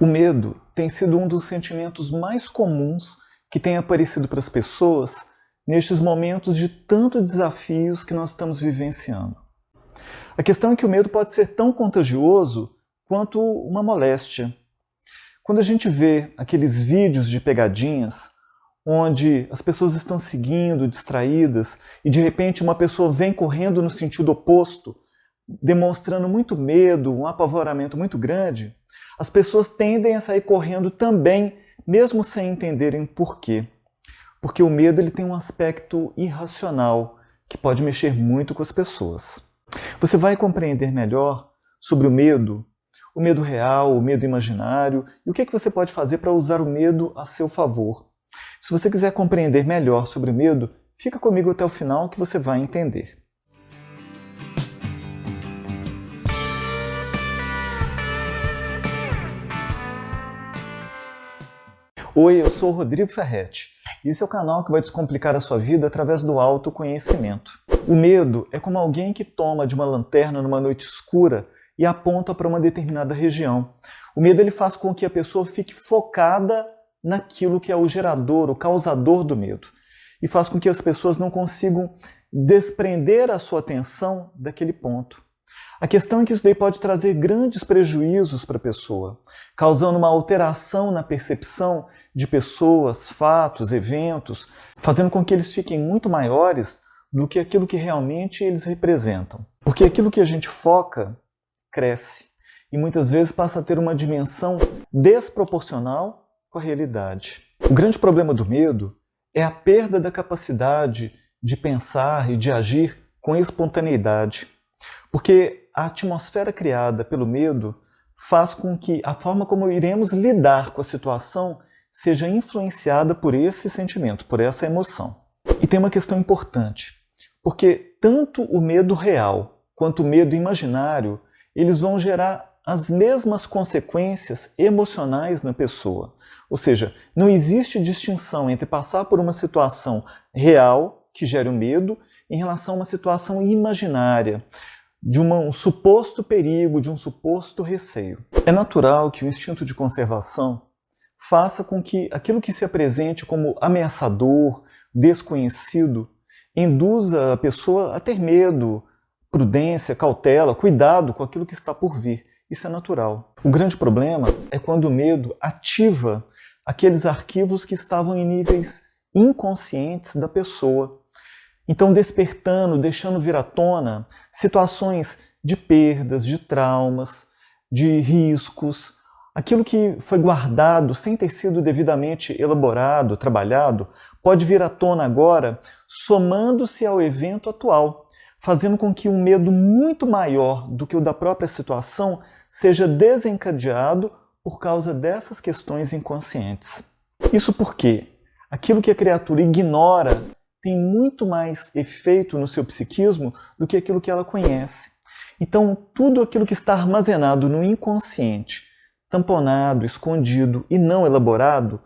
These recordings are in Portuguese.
O medo tem sido um dos sentimentos mais comuns que tem aparecido para as pessoas nestes momentos de tantos desafios que nós estamos vivenciando. A questão é que o medo pode ser tão contagioso quanto uma moléstia. Quando a gente vê aqueles vídeos de pegadinhas, onde as pessoas estão seguindo, distraídas, e de repente uma pessoa vem correndo no sentido oposto, demonstrando muito medo, um apavoramento muito grande, as pessoas tendem a sair correndo também, mesmo sem entenderem por quê. Porque o medo ele tem um aspecto irracional, que pode mexer muito com as pessoas. Você vai compreender melhor sobre o medo real, o medo imaginário, e o que você pode fazer para usar o medo a seu favor. Se você quiser compreender melhor sobre o medo, fica comigo até o final que você vai entender. Oi, eu sou o Rodrigo Ferretti, e esse é o canal que vai descomplicar a sua vida através do autoconhecimento. O medo é como alguém que toma de uma lanterna numa noite escura e aponta para uma determinada região. O medo ele faz com que a pessoa fique focada naquilo que é o gerador, o causador do medo, e faz com que as pessoas não consigam desprender a sua atenção daquele ponto. A questão é que isso daí pode trazer grandes prejuízos para a pessoa, causando uma alteração na percepção de pessoas, fatos, eventos, fazendo com que eles fiquem muito maiores do que aquilo que realmente eles representam. Porque aquilo que a gente foca cresce e muitas vezes passa a ter uma dimensão desproporcional com a realidade. O grande problema do medo é a perda da capacidade de pensar e de agir com espontaneidade. Porque a atmosfera criada pelo medo faz com que a forma como iremos lidar com a situação seja influenciada por esse sentimento, por essa emoção. E tem uma questão importante, porque tanto o medo real quanto o medo imaginário, eles vão gerar as mesmas consequências emocionais na pessoa. Ou seja, não existe distinção entre passar por uma situação real, que gera o medo, em relação a uma situação imaginária, de um suposto perigo, de um suposto receio. É natural que o instinto de conservação faça com que aquilo que se apresente como ameaçador, desconhecido, induza a pessoa a ter medo, prudência, cautela, cuidado com aquilo que está por vir. Isso é natural. O grande problema é quando o medo ativa aqueles arquivos que estavam em níveis inconscientes da pessoa. Então, despertando, deixando vir à tona situações de perdas, de traumas, de riscos, aquilo que foi guardado sem ter sido devidamente elaborado, trabalhado, pode vir à tona agora, somando-se ao evento atual, fazendo com que um medo muito maior do que o da própria situação seja desencadeado por causa dessas questões inconscientes. Isso porque aquilo que a criatura ignora tem muito mais efeito no seu psiquismo do que aquilo que ela conhece. Então, tudo aquilo que está armazenado no inconsciente, tamponado, escondido e não elaborado,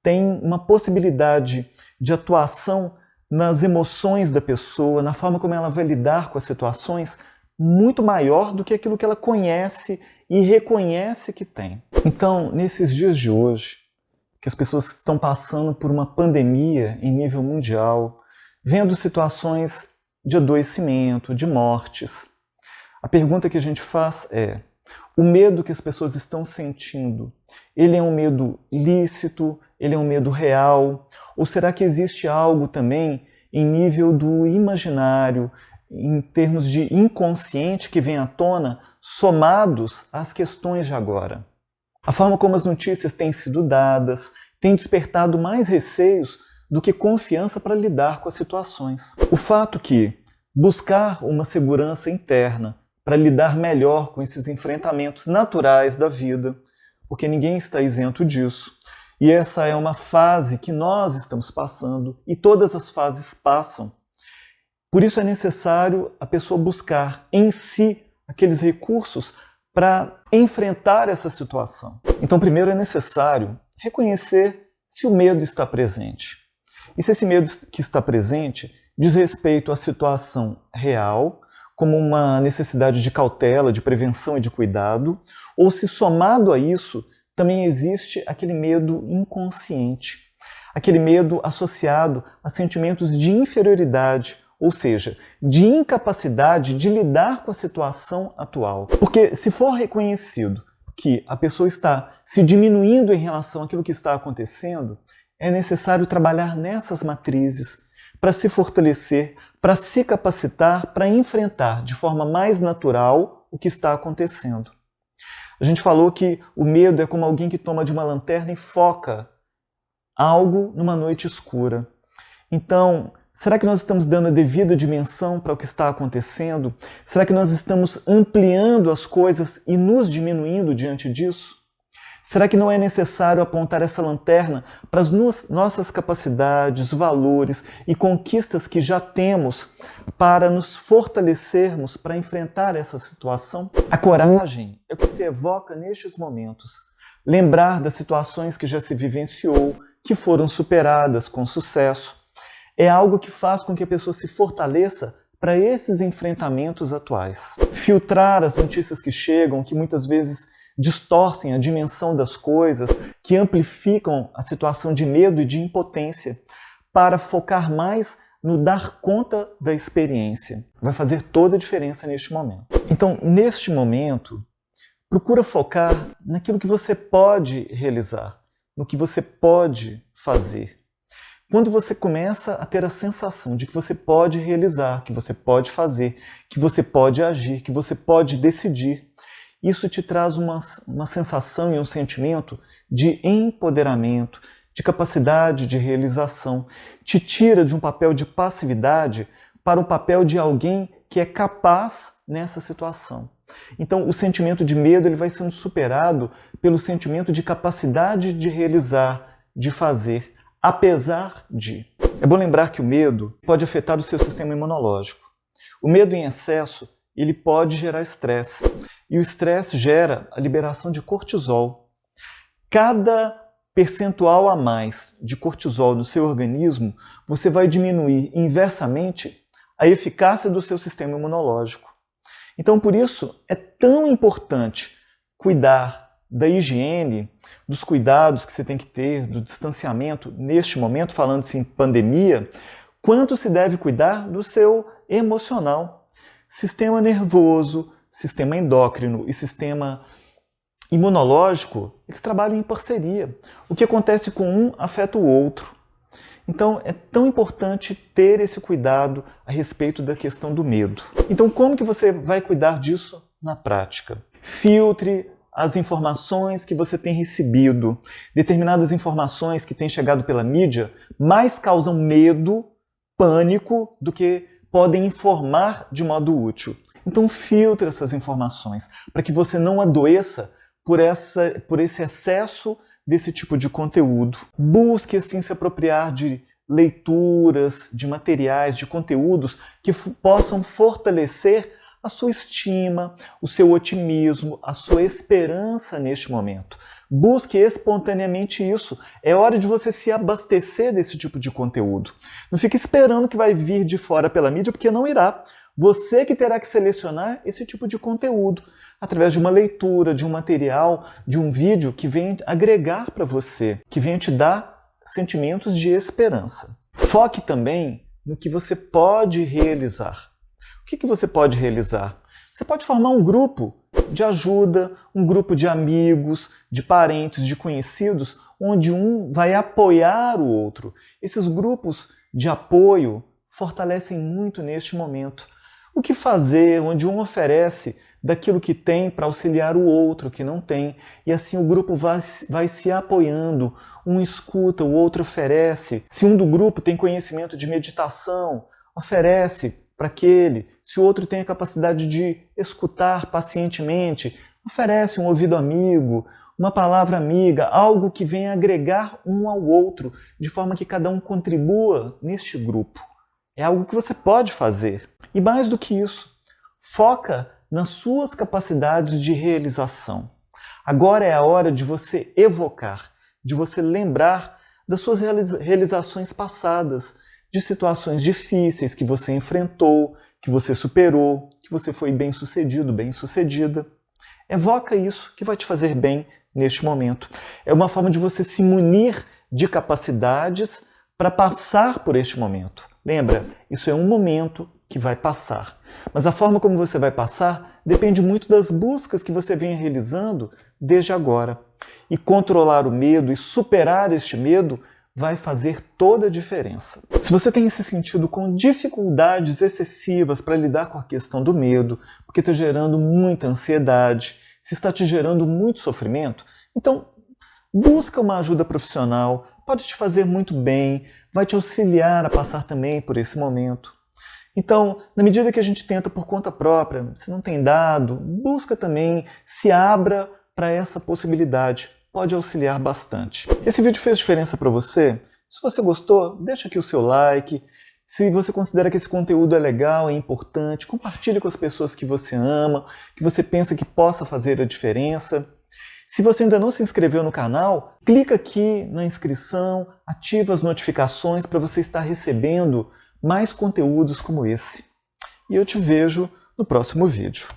tem uma possibilidade de atuação nas emoções da pessoa, na forma como ela vai lidar com as situações, muito maior do que aquilo que ela conhece e reconhece que tem. Então, nesses dias de hoje, que as pessoas estão passando por uma pandemia em nível mundial, vendo situações de adoecimento, de mortes, a pergunta que a gente faz é: o medo que as pessoas estão sentindo, ele é um medo lícito? Ele é um medo real? Ou será que existe algo também em nível do imaginário, em termos de inconsciente que vem à tona, somados às questões de agora? A forma como as notícias têm sido dadas tem despertado mais receios do que confiança para lidar com as situações. O fato que buscar uma segurança interna para lidar melhor com esses enfrentamentos naturais da vida, porque ninguém está isento disso, e essa é uma fase que nós estamos passando e todas as fases passam. Por isso é necessário a pessoa buscar em si aqueles recursos para enfrentar essa situação. Então, primeiro é necessário reconhecer se o medo está presente. E se esse medo que está presente diz respeito à situação real, como uma necessidade de cautela, de prevenção e de cuidado, ou se somado a isso também existe aquele medo inconsciente, aquele medo associado a sentimentos de inferioridade, ou seja, de incapacidade de lidar com a situação atual. Porque se for reconhecido que a pessoa está se diminuindo em relação àquilo que está acontecendo, é necessário trabalhar nessas matrizes para se fortalecer, para se capacitar, para enfrentar de forma mais natural o que está acontecendo. A gente falou que o medo é como alguém que toma de uma lanterna e foca algo numa noite escura. Então, será que nós estamos dando a devida dimensão para o que está acontecendo? Será que nós estamos ampliando as coisas e nos diminuindo diante disso? Será que não é necessário apontar essa lanterna para as nossas capacidades, valores e conquistas que já temos para nos fortalecermos para enfrentar essa situação? A coragem é o que se evoca nestes momentos. Lembrar das situações que já se vivenciou, que foram superadas com sucesso, é algo que faz com que a pessoa se fortaleça para esses enfrentamentos atuais. Filtrar as notícias que chegam, que muitas vezes distorcem a dimensão das coisas, que amplificam a situação de medo e de impotência, para focar mais no dar conta da experiência. Vai fazer toda a diferença neste momento. Então, neste momento, procura focar naquilo que você pode realizar, no que você pode fazer. Quando você começa a ter a sensação de que você pode realizar, que você pode fazer, que você pode agir, que você pode decidir, isso te traz uma sensação e um sentimento de empoderamento, de capacidade de realização. Te tira de um papel de passividade para o papel de alguém que é capaz nessa situação. Então, o sentimento de medo ele vai sendo superado pelo sentimento de capacidade de realizar, de fazer, apesar de. É bom lembrar que o medo pode afetar o seu sistema imunológico. O medo em excesso ele pode gerar estresse. E o estresse gera a liberação de cortisol. Cada percentual a mais de cortisol no seu organismo, você vai diminuir inversamente a eficácia do seu sistema imunológico. Então, por isso, é tão importante cuidar da higiene, dos cuidados que você tem que ter, do distanciamento, neste momento, falando-se em pandemia, quanto se deve cuidar do seu emocional. Sistema nervoso, sistema endócrino e sistema imunológico, eles trabalham em parceria. O que acontece com um afeta o outro. Então, é tão importante ter esse cuidado a respeito da questão do medo. Então, como que você vai cuidar disso na prática? Filtre as informações que você tem recebido. Determinadas informações que têm chegado pela mídia mais causam medo, pânico, do que podem informar de modo útil. Então filtre essas informações para que você não adoeça por esse excesso desse tipo de conteúdo. Busque assim se apropriar de leituras, de materiais, de conteúdos que possam fortalecer a sua estima, o seu otimismo, a sua esperança neste momento. Busque espontaneamente isso. É hora de você se abastecer desse tipo de conteúdo. Não fique esperando que vai vir de fora pela mídia, porque não irá. Você que terá que selecionar esse tipo de conteúdo através de uma leitura, de um material, de um vídeo que venha agregar para você, que venha te dar sentimentos de esperança. Foque também no que você pode realizar. O que você pode realizar? Você pode formar um grupo de ajuda, um grupo de amigos, de parentes, de conhecidos, onde um vai apoiar o outro. Esses grupos de apoio fortalecem muito neste momento. O que fazer, onde um oferece daquilo que tem para auxiliar o outro que não tem, e assim o grupo vai se apoiando, um escuta, o outro oferece. Se um do grupo tem conhecimento de meditação, oferece para aquele. Se o outro tem a capacidade de escutar pacientemente, oferece um ouvido amigo, uma palavra amiga, algo que venha agregar um ao outro, de forma que cada um contribua neste grupo. É algo que você pode fazer. E mais do que isso, foca nas suas capacidades de realização. Agora é a hora de você evocar, de você lembrar das suas realizações passadas, de situações difíceis que você enfrentou, que você superou, que você foi bem-sucedido, bem-sucedida. Evoca isso que vai te fazer bem neste momento. É uma forma de você se munir de capacidades para passar por este momento. Lembra, isso é um momento que vai passar. Mas a forma como você vai passar depende muito das buscas que você vem realizando desde agora. E controlar o medo e superar este medo vai fazer toda a diferença. Se você tem se sentido com dificuldades excessivas para lidar com a questão do medo, porque está gerando muita ansiedade, se está te gerando muito sofrimento, então busca uma ajuda profissional, pode te fazer muito bem, vai te auxiliar a passar também por esse momento. Então, na medida que a gente tenta por conta própria, se não tem dado, busca também, se abra para essa possibilidade. Pode auxiliar bastante. Esse vídeo fez diferença para você? Se você gostou, deixa aqui o seu like. Se você considera que esse conteúdo é legal, é importante, compartilhe com as pessoas que você ama, que você pensa que possa fazer a diferença. Se você ainda não se inscreveu no canal, clica aqui na inscrição, ativa as notificações para você estar recebendo mais conteúdos como esse. E eu te vejo no próximo vídeo.